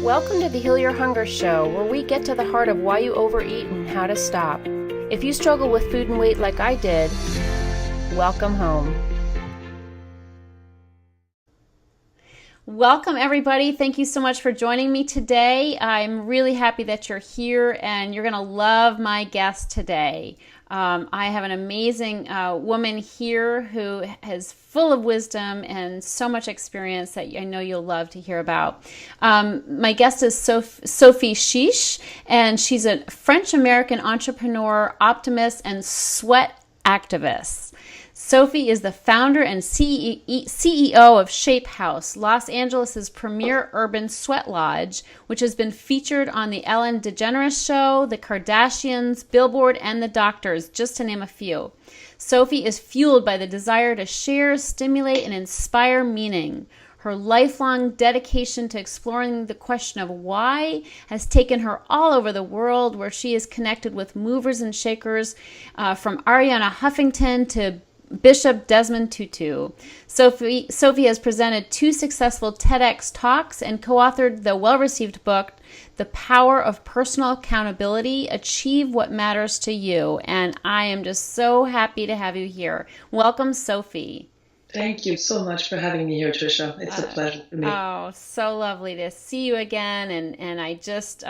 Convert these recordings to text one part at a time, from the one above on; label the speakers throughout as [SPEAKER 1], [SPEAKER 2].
[SPEAKER 1] Welcome to the Heal Your Hunger Show, where we get to the heart of why you overeat and how to stop. If you struggle with food and weight like I did, welcome home. Welcome, everybody. Thank you so much for joining me today. I'm really happy that you're here, and you're going to love my guest today. I have an amazing woman here who is full of wisdom and so much experience that I know you'll love to hear about. My guest is Sophie Chiche, and she's a French-American entrepreneur, optimist, and sweat activist. Sophie is the founder and CEO of Shape House, Los Angeles' premier urban sweat lodge, which has been featured on the Ellen DeGeneres Show, the Kardashians, Billboard and The Doctors, just to name a few. Sophie is fueled by the desire to share, stimulate, and inspire meaning. Her lifelong dedication to exploring the question of why has taken her all over the world, where she is connected with movers and shakers, from Ariana Huffington to Bishop Desmond Tutu. Sophie has presented 2 successful TEDx talks and co-authored the well-received book, The Power of Personal Accountability, Achieve What Matters to You. And I am just so happy to have you here. Welcome, Sophie.
[SPEAKER 2] Thank you so much for having me here, Tricia. It's a pleasure for me.
[SPEAKER 1] Oh, so lovely to see you again. And I just...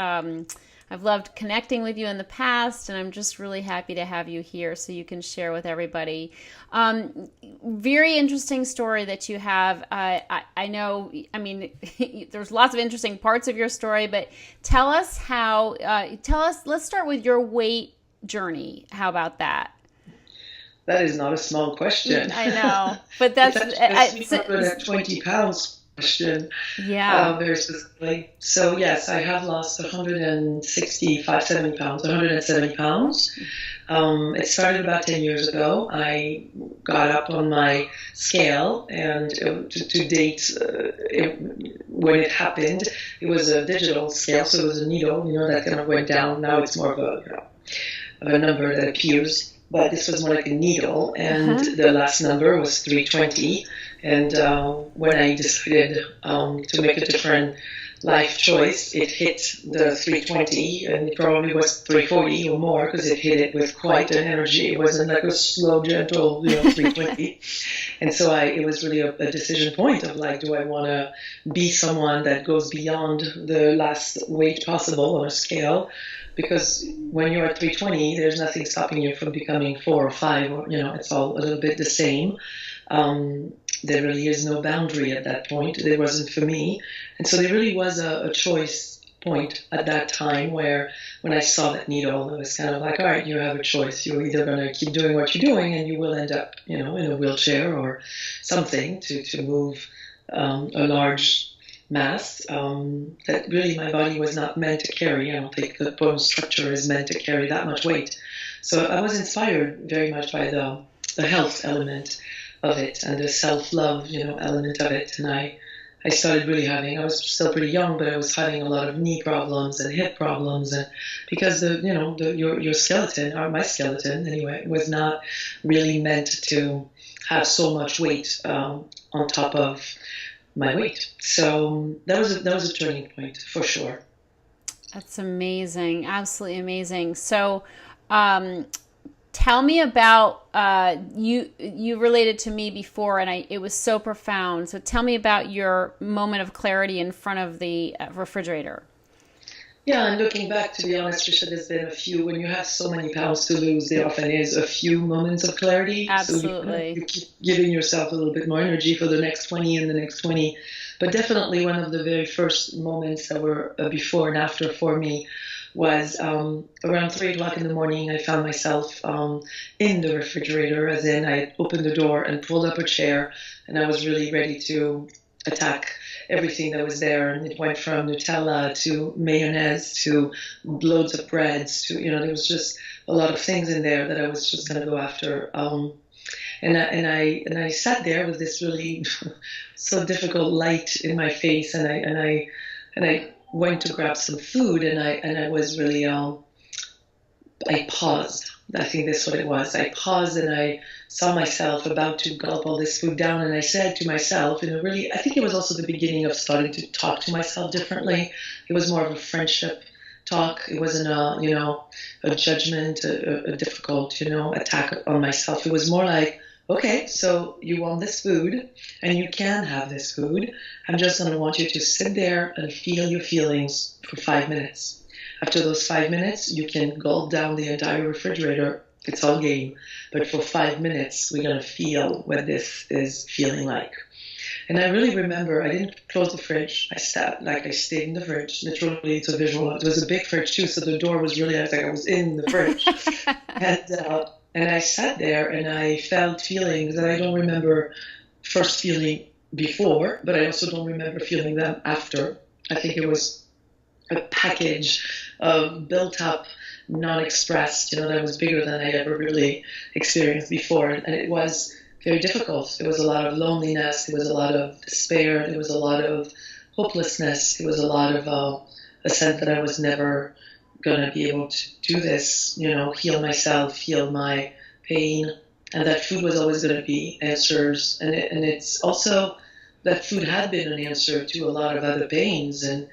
[SPEAKER 1] I've loved connecting with you in the past, and I'm just really happy to have you here so you can share with everybody. Very interesting story that you have. I know, there's lots of interesting parts of your story, but tell us let's start with your weight journey. How about that?
[SPEAKER 2] That is not a small question.
[SPEAKER 1] I know, but that's
[SPEAKER 2] 20 pounds. Question.
[SPEAKER 1] Yeah.
[SPEAKER 2] Very specifically. So yes, I have lost 170 pounds. It started about 10 years ago. I got up on my scale, and to date, when it happened, it was a digital scale, so it was a needle, that kind of went down. Now it's more of a number that appears. But this was more like a needle, and the last number was 320. And when I decided to make a different life choice, it hit the 320, and it probably was 340 or more, because it hit it with quite an energy. It wasn't like a slow, gentle, 320. And so it was really a decision point of like, do I want to be someone that goes beyond the last weight possible on a scale? Because when you're at 320, there's nothing stopping you from becoming 4 or 5, or, it's all a little bit the same. There really is no boundary at that point. There wasn't for me. And so there really was a choice point at that time where when I saw that needle, it was kind of like, all right, you have a choice. You're either going to keep doing what you're doing, and you will end up, in a wheelchair or something to move a large mass that really my body was not meant to carry. I don't think the bone structure is meant to carry that much weight. So I was inspired very much by the health element of it and the self-love, element of it. And I started really I was still pretty young, but I was having a lot of knee problems and hip problems, and because your skeleton, or my skeleton anyway, was not really meant to have so much weight on top of my weight. So that was a turning point for sure.
[SPEAKER 1] That's amazing. Absolutely amazing. So tell me about you related to me before, and it was so profound. So tell me about your moment of clarity in front of the refrigerator.
[SPEAKER 2] Yeah, and looking back, to be honest, Tricia, there's been a few. When you have so many pounds to lose, there often is a few moments of clarity.
[SPEAKER 1] Absolutely.
[SPEAKER 2] So you keep giving yourself a little bit more energy for the next 20 and the next 20. But definitely one of the very first moments that were before and after for me was around 3 o'clock in the morning. I found myself in the refrigerator, as in I opened the door and pulled up a chair, and I was really ready to attack everything that was there. And it went from Nutella to mayonnaise to loads of breads to, there was just a lot of things in there that I was just going to go after. And I sat there with this really so difficult light in my face, and I went to grab some food, and I was really I paused I think that's what it was. I paused and I saw myself about to gulp all this food down, and I said to myself, I think it was also the beginning of starting to talk to myself differently. It was more of a friendship talk. It wasn't a judgment, a difficult, attack on myself. It was more like, okay, so you want this food, and you can have this food. I'm just going to want you to sit there and feel your feelings for 5 minutes. After those 5 minutes, you can gulp down the entire refrigerator. It's all game. But for 5 minutes, we're going to feel what this is feeling like. And I really remember I didn't close the fridge. I stayed in the fridge. Literally, it's a visual. It was a big fridge, too, so the door was really, like I was in the fridge. And I sat there and I felt feelings that I don't remember first feeling before, but I also don't remember feeling them after. I think it was a package of built up, non-expressed, that was bigger than I ever really experienced before. And it was very difficult. There was a lot of loneliness. There was a lot of despair. There was a lot of hopelessness. There was a lot of a sense that I was never going to be able to do this, heal myself, heal my pain. And that food was always going to be answers. And it's also that food had been an answer to a lot of other pains. And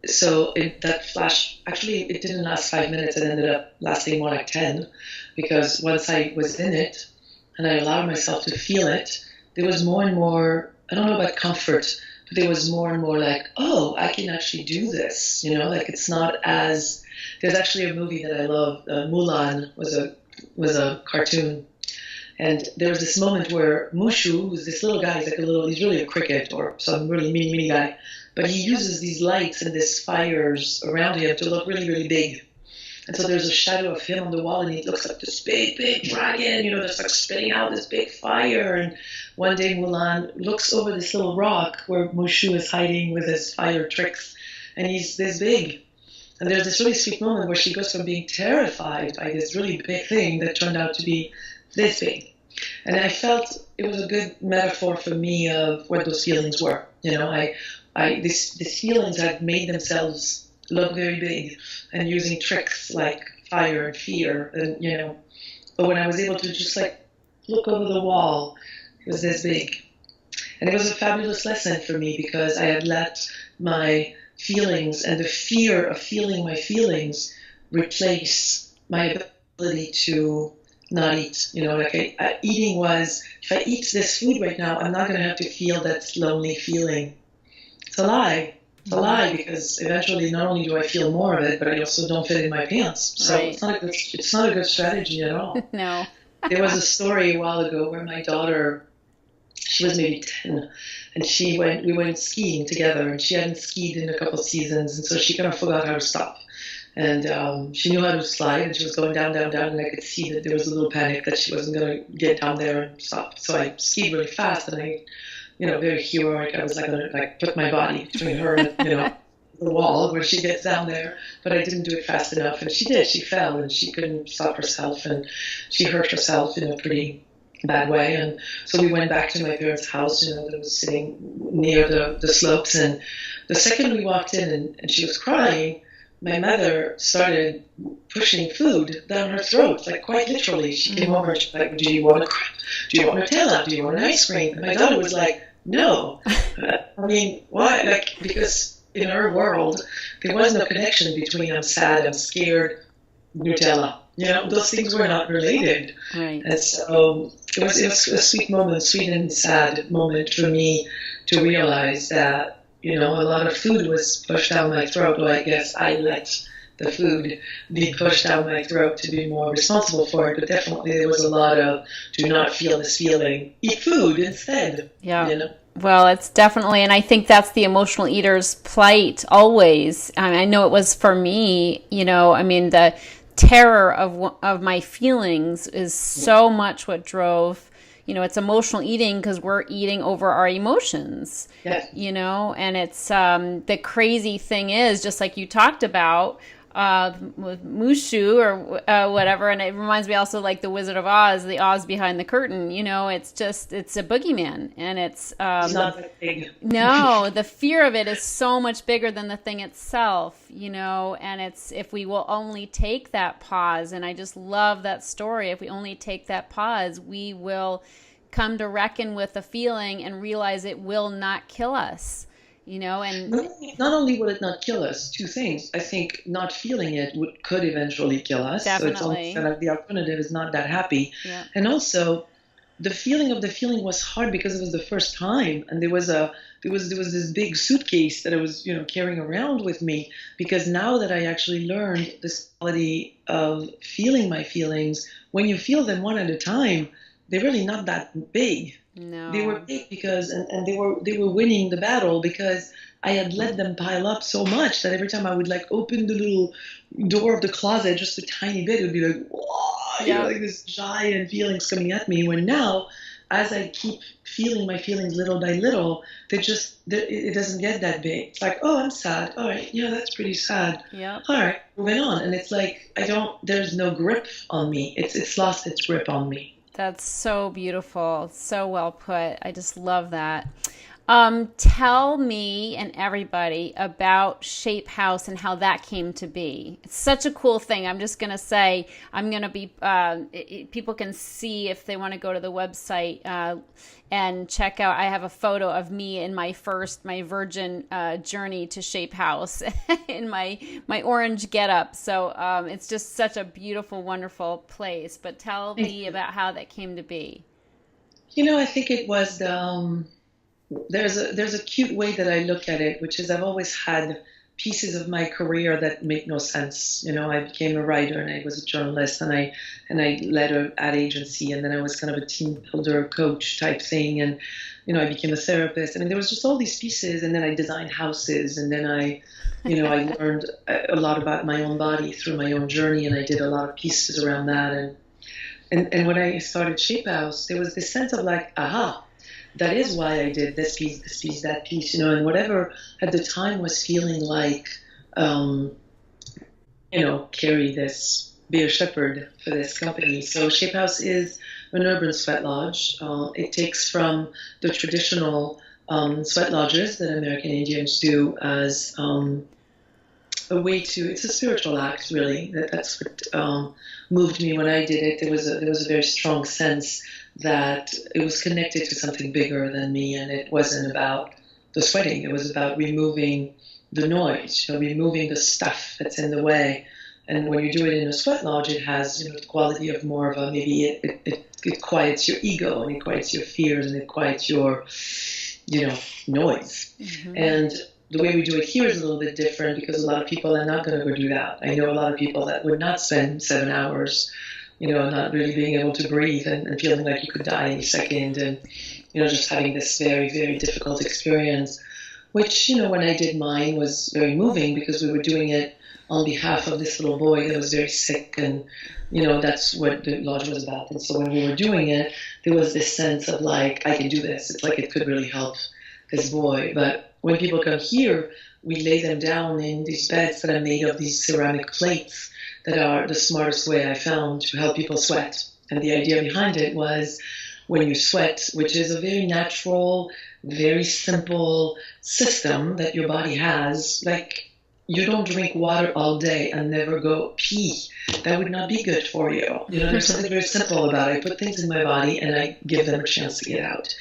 [SPEAKER 2] so that flash, actually, it didn't last 5 minutes. It ended up lasting more like 10, because once I was in it and I allowed myself to feel it, there was more and more, I don't know about comfort, but there was more and more like, oh, I can actually do this. Like it's not as, there's actually a movie that I love, Mulan was a cartoon. And there was this moment where Mushu, who's this little guy, he's really a cricket or some really mini guy, but he uses these lights and these fires around him to look really, really big. And so there's a shadow of him on the wall, and he looks like this big, big dragon, that's like spitting out this big fire. And one day Mulan looks over this little rock where Mushu is hiding with his fire tricks, and he's this big. And there's this really sweet moment where she goes from being terrified by this really big thing that turned out to be this big. And I felt it was a good metaphor for me of what those feelings were. These feelings had made themselves look very big, and using tricks like fire and fear, and but when I was able to just like look over the wall, it was this big. And it was a fabulous lesson for me, because I had let my feelings and the fear of feeling my feelings replace my ability to not eat. Eating was, if I eat this food right now, I'm not going to have to feel that lonely feeling. It's a lie. It's a lie, because eventually not only do I feel more of it, but I also don't fit in my pants. So
[SPEAKER 1] right.
[SPEAKER 2] It's not a good strategy at all.
[SPEAKER 1] No.
[SPEAKER 2] There was a story a while ago where my daughter, she was maybe 10, and we went skiing together, and she hadn't skied in a couple of seasons, and so she kind of forgot how to stop. And she knew how to slide, and she was going down, and I could see that there was a little panic that she wasn't going to get down there and stop. So I skied really fast, and I, very heroic. I was like going to put my body between her and the wall where she gets down there, but I didn't do it fast enough, and she did. She fell, and she couldn't stop herself, and she hurt herself in a pretty bad way. And so we went back to my parents' house, that was sitting near the slopes, and the second we walked in and she was crying, my mother started pushing food down her throat, like quite literally. She came over and she was like, do you want a crepe? Do you want Nutella? Do you want an ice cream? And my daughter was like, no. I mean, why? Because in her world, there was no connection between I'm sad, I'm scared, Nutella. Those things were not related.
[SPEAKER 1] Right.
[SPEAKER 2] And so it was a sweet moment, sweet and sad moment for me to realize that, a lot of food was pushed down my throat. Well, I guess I let the food be pushed down my throat to be more responsible for it. But definitely there was a lot of, do not feel this feeling. Eat food instead.
[SPEAKER 1] Yeah. Well, it's definitely, and I think that's the emotional eater's plight always. I know it was for me, the terror of my feelings is so much what drove, it's emotional eating, because we're eating over our emotions.
[SPEAKER 2] Yes.
[SPEAKER 1] And it's the crazy thing is, just like you talked about, with Mushu or whatever, and it reminds me also like the Wizard of Oz, the Oz behind the curtain. It's a boogeyman, and it's
[SPEAKER 2] not that big.
[SPEAKER 1] No, the fear of it is so much bigger than the thing itself, and it's if we will only take that pause, and I just love that story. If we only take that pause, we will come to reckon with the feeling and realize it will not kill us, and
[SPEAKER 2] not only will it not kill us, two things. I think not feeling it could eventually kill us.
[SPEAKER 1] Definitely.
[SPEAKER 2] So it's almost the alternative is not that happy.
[SPEAKER 1] Yeah.
[SPEAKER 2] And also the feeling was hard because it was the first time, and there was this big suitcase that I was carrying around with me, because now that I actually learned this quality of feeling my feelings, when you feel them one at a time, they're really not that big.
[SPEAKER 1] No.
[SPEAKER 2] They were big because and they were winning the battle because I had let them pile up so much that every time I would open the little door of the closet just a tiny bit, it would be like, whoa, like this giant feelings coming at me. When now, as I keep feeling my feelings little by little, it doesn't get that big. It's like, oh, I'm sad. All right, yeah, that's pretty sad.
[SPEAKER 1] Yeah.
[SPEAKER 2] All right, moving on. And it's like there's no grip on me. It's lost its grip on me.
[SPEAKER 1] That's so beautiful. So well put. I just love that. Tell me and everybody about Shape House and how that came to be. It's such a cool thing. I'm just going to say, I'm going to be, people can see if they want to go to the website and check out. I have a photo of me in my virgin journey to Shape House in my orange getup. So it's just such a beautiful, wonderful place. But tell me about how that came to be.
[SPEAKER 2] I think it was there's a cute way that I look at it, which is I've always had pieces of my career that make no sense. I became a writer and I was a journalist and I led an ad agency, and then I was kind of a team builder coach type thing, and I became a therapist. I mean, there was just all these pieces, and then I designed houses, and then I learned a lot about my own body through my own journey, and I did a lot of pieces around that. And when I started Shape House, there was this sense of aha. That is why I did this piece, that piece, and whatever at the time was feeling like, Carrie, be a shepherd for this company. So Shape House is an urban sweat lodge. It takes from the traditional sweat lodges that American Indians do as a way it's a spiritual act, really. That's what moved me when I did it. There was a very strong sense that it was connected to something bigger than me, and it wasn't about the sweating. It was about removing the noise, removing the stuff that's in the way. And when you do it in a sweat lodge, it has the quality of more of a, maybe it quiets your ego, and it quiets your fears, and it quiets your noise. Mm-hmm. And the way we do it here is a little bit different because a lot of people are not going to go do that. I know a lot of people that would not spend 7 hours not really being able to breathe and feeling like you could die any second, and, just having this very, very difficult experience, which, when I did mine was very moving because we were doing it on behalf of this little boy that was very sick, and, that's what the lodge was about. And so when we were doing it, there was this sense of I can do this. It's like it could really help this boy. But when people come here, we lay them down in these beds that are made of these ceramic plates that are the smartest way I found to help people sweat. And the idea behind it was when you sweat, which is a very natural, very simple system that your body has, you don't drink water all day and never go pee. That would not be good for you. There's something very simple about it. I put things in my body and I give them a chance to get out.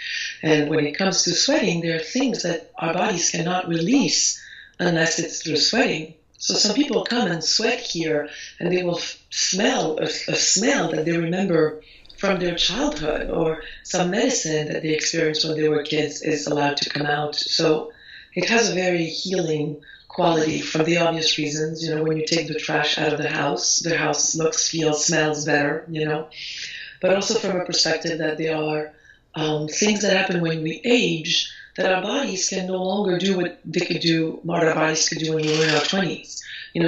[SPEAKER 2] And when it comes to sweating, there are things that our bodies cannot release unless it's through sweating. So some people come and sweat here, and they will smell a smell that they remember from their childhood, or some medicine that they experienced when they were kids is allowed to come out. So it has a very healing quality for the obvious reasons. When you take the trash out of the house looks, feels, smells better, But also from a perspective that there are things that happen when we age that our bodies can no longer do what our bodies could do when we were in our 20s.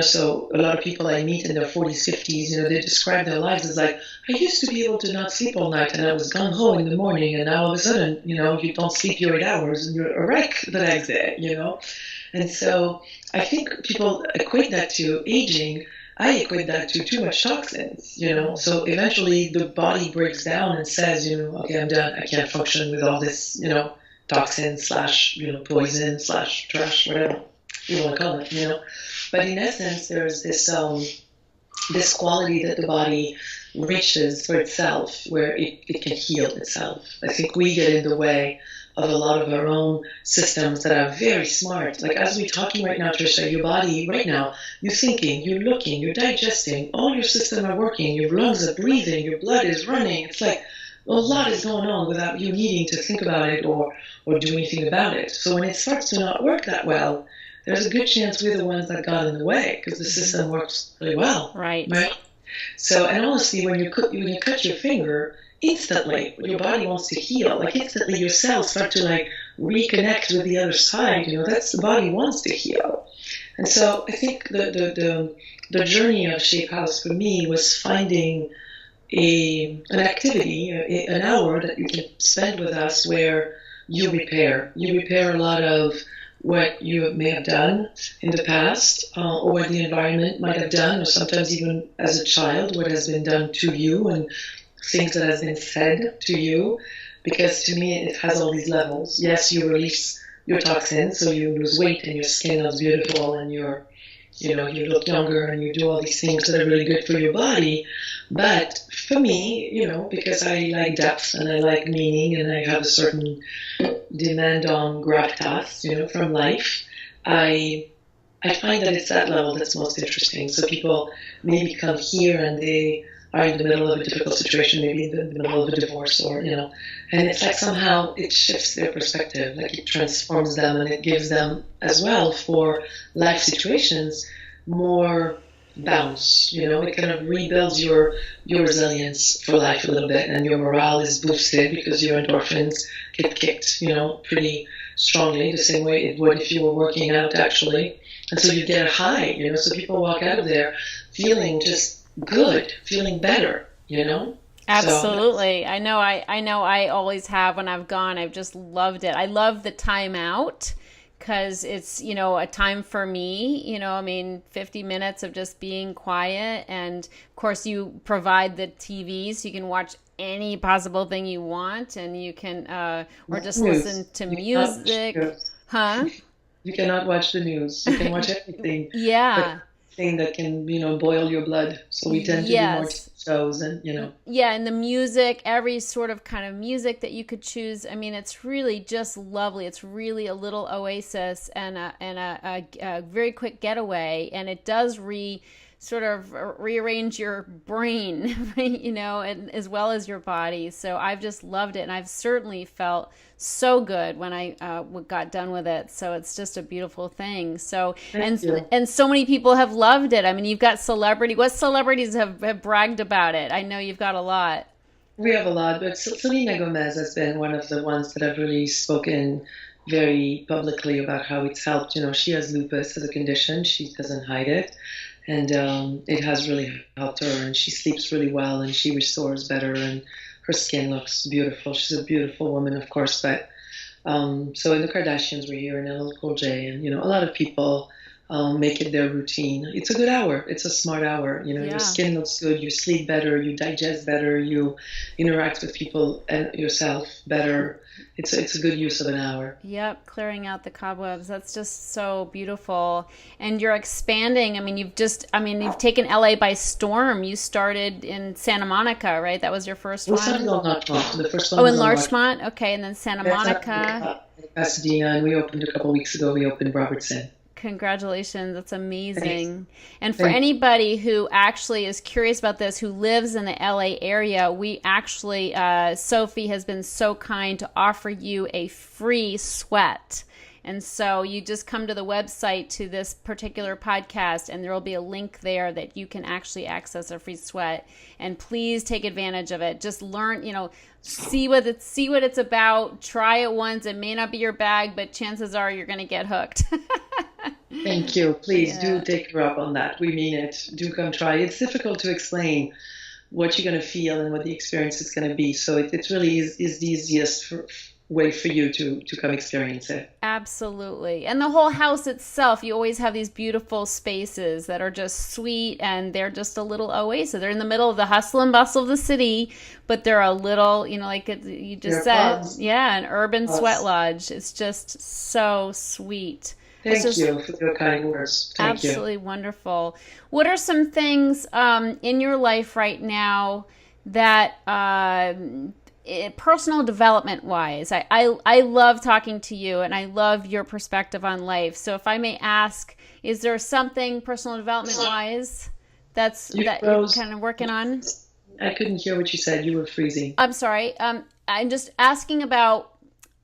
[SPEAKER 2] So a lot of people I meet in their 40s, 50s, they describe their lives as I used to be able to not sleep all night and I was gung-ho in the morning, and now all of a sudden, you don't sleep your 8 hours and you're a wreck the next day, And so I think people equate that to aging. I equate that to too much toxins, So eventually the body breaks down and says, okay, I'm done. I can't function with all this, toxin slash, poison slash trash, whatever you want to call it. But in essence, there's this quality that the body reaches for itself where it can heal itself. I think we get in the way of a lot of our own systems that are very smart. Like as we're talking right now, Tricia, your body right now, you're thinking, you're looking, you're digesting, all your systems are working, your lungs are breathing, your blood is running. It's like a lot is going on without you needing to think about it or do anything about it. So when it starts to not work that well, there's a good chance we're the ones that got in the way because the system works really well.
[SPEAKER 1] Right.
[SPEAKER 2] So, and honestly, when you cut your finger, instantly your body wants to heal. Like instantly your cells start to like reconnect with the other side. That's the body wants to heal. And so I think the journey of Shape House for me was finding an activity, an hour that you can spend with us where you repair. You repair a lot of what you may have done in the past, or what the environment might have done, or sometimes even as a child, what has been done to you and things that has been said to you. Because to me, it has all these levels. Yes, you release your toxins, so you lose weight and your skin looks beautiful and you look younger and you do all these things that are really good for your body. But for me, because I like depth and I like meaning and I have a certain demand on gravitas, from life, I find that it's that level that's most interesting. So people maybe come here and they are in the middle of a difficult situation, maybe in the middle of a divorce or, and it's like somehow it shifts their perspective, like it transforms them and it gives them as well for life situations more bounce, it kind of rebuilds your resilience for life a little bit and your morale is boosted because your endorphins get kicked, pretty strongly, the same way it would if you were working out actually. And so you get a high, so people walk out of there feeling just good, feeling better,
[SPEAKER 1] Absolutely. So, I know I always have when I've gone. I've just loved it. I love the time out because it's, a time for me, 50 minutes of just being quiet. And of course you provide the TV so you can watch any possible thing you want and you can, or just listen to music. Huh?
[SPEAKER 2] You cannot watch the news. You can watch everything.
[SPEAKER 1] Yeah.
[SPEAKER 2] Thing that can boil your blood, so we tend to do more shows and
[SPEAKER 1] and the music, every sort of kind of music that you could choose. It's really just lovely. It's really a little oasis and a very quick getaway, and it does rearrange your brain, and as well as your body. So I've just loved it, and I've certainly felt so good when I got done with it. So it's just a beautiful thing. So and so many people have loved it. You've got what celebrities have bragged about it? I know you've got a lot.
[SPEAKER 2] We have a lot, but Selena Gomez has been one of the ones that have really spoken very publicly about how it's helped. She has lupus as a condition. She doesn't hide it. And it has really helped her, and she sleeps really well, and she restores better, and her skin looks beautiful. She's a beautiful woman, of course, but so in the Kardashians were here, and LL Cool J, and a lot of people make it their routine. It's a good hour. It's a smart hour. Your skin looks good, you sleep better, you digest better, you interact with people and yourself better. It's a good use of an hour.
[SPEAKER 1] Yep, clearing out the cobwebs. That's just so beautiful. And you're expanding. You've taken LA by storm. You started in Santa Monica, right? That was your first one?
[SPEAKER 2] The first one
[SPEAKER 1] in Larchmont? Okay, and then Santa Monica.
[SPEAKER 2] Pasadena, and we opened a couple weeks ago. We opened Robertson.
[SPEAKER 1] Congratulations. That's amazing. And for anybody who actually is curious about this, who lives in the LA area, we actually, Sophie has been so kind to offer you a free sweat. And so you just come to the website to this particular podcast, and there will be a link there that you can actually access a free sweat. And please take advantage of it. Just learn, see what it's about. Try it once. It may not be your bag, but chances are you're going to get hooked.
[SPEAKER 2] Thank you. Please do take her up on that. We mean it. Do come try. It's difficult to explain what you're going to feel and what the experience is going to be. So it really is the easiest way for you to come experience it.
[SPEAKER 1] Absolutely. And the whole house itself, you always have these beautiful spaces that are just sweet, and they're just a little oasis. They're in the middle of the hustle and bustle of the city, but they're a little, like you just said, an urban sweat lodge. It's just so sweet.
[SPEAKER 2] Thank you for your kind words. Thank you.
[SPEAKER 1] Absolutely wonderful. What are some things in your life right now that personal development wise, I love talking to you, and I love your perspective on life. So if I may ask, is there something personal development wise that you're kind of working on?
[SPEAKER 2] I couldn't hear what you said. You were freezing.
[SPEAKER 1] I'm sorry. I'm just asking about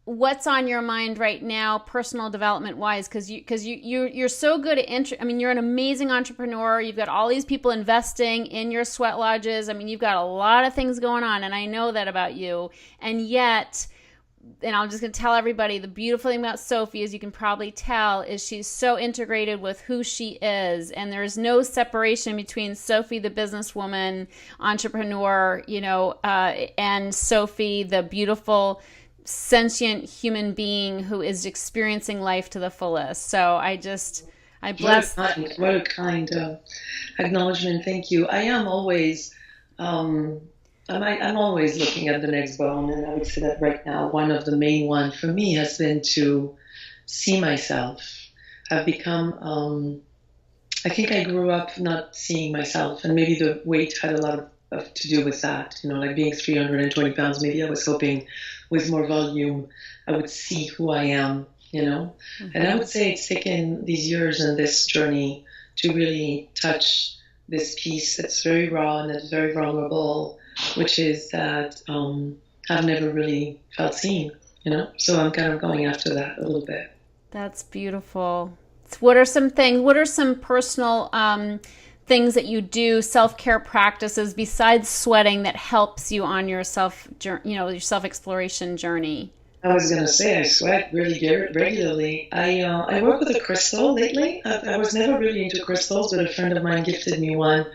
[SPEAKER 1] what's on your mind right now, personal development wise, because you're so good at you're an amazing entrepreneur. You've got all these people investing in your sweat lodges. You've got a lot of things going on, and I know that about you. And yet, and I'm just going to tell everybody, the beautiful thing about Sophie, as you can probably tell, is she's so integrated with who she is, and there's no separation between Sophie, the businesswoman, entrepreneur, and Sophie, the beautiful, sentient human being who is experiencing life to the fullest. So I bless.
[SPEAKER 2] What a kind acknowledgement. Thank you. I am always, I'm always looking at the next bone, and I would say that right now, one of the main one for me has been to see myself. I've become, I think I grew up not seeing myself, and maybe the weight had a lot to do with that. Like being 320 pounds, maybe I was hoping with more volume I would see who I am, Mm-hmm. And I would say it's taken these years and this journey to really touch this piece that's very raw and that's very vulnerable, which is that I've never really felt seen, so I'm kind of going after that a little bit.
[SPEAKER 1] That's beautiful. What are some personal things that you do, self-care practices besides sweating, that helps you on your your self-exploration journey?
[SPEAKER 2] I was going to say I sweat really regularly. I work with a crystal lately. I was never really into crystals, but a friend of mine gifted me one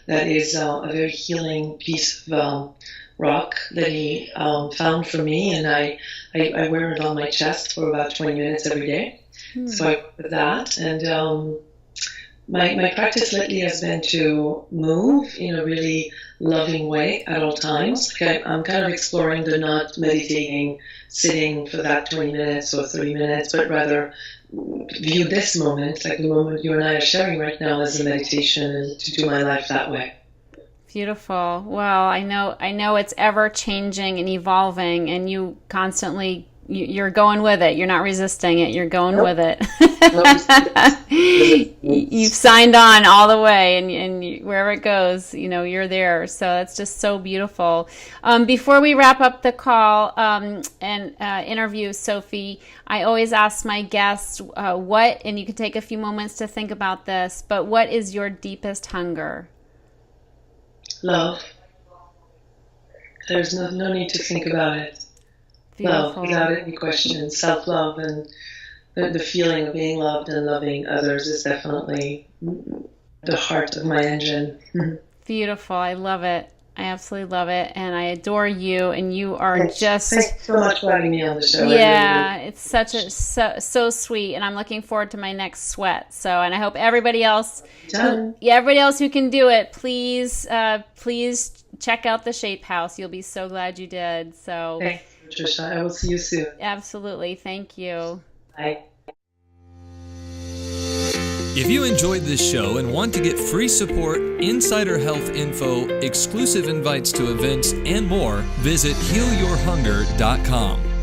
[SPEAKER 2] that is a very healing piece of rock that he found for me, and I wear it on my chest for about 20 minutes every day. So I work with that, and my practice lately has been to move in a really loving way at all times. I'm kind of exploring the not meditating, sitting for that 20 minutes or 30 minutes, but rather view this moment, like the moment you and I are sharing right now, as a meditation, and to do my life that way.
[SPEAKER 1] Beautiful. Well, I know it's ever changing and evolving, and you constantly, you're going with it. You're not resisting it. You're going with it. You've signed on all the way, and wherever it goes, you're there. So that's just so beautiful. Before we wrap up the call and interview, Sophie, I always ask my guests and you can take a few moments to think about this, but what is your deepest hunger?
[SPEAKER 2] Love. There's no need to think about it.
[SPEAKER 1] Beautiful.
[SPEAKER 2] Love, without any question. Self-love and the feeling of being loved and loving others is definitely the heart of my engine.
[SPEAKER 1] Beautiful. I love it. I absolutely love it, and I adore you. And you are
[SPEAKER 2] Thanks so much for having me on the show.
[SPEAKER 1] Yeah, it's so sweet, and I'm looking forward to my next sweat. So, and I hope everybody else who can do it, please check out the Shape House. You'll be so glad you did. So,
[SPEAKER 2] thank you, Tricia. I will see you soon.
[SPEAKER 1] Absolutely. Thank you.
[SPEAKER 2] Bye.
[SPEAKER 3] If you enjoyed this show and want to get free support, insider health info, exclusive invites to events, and more, visit healyourhunger.com.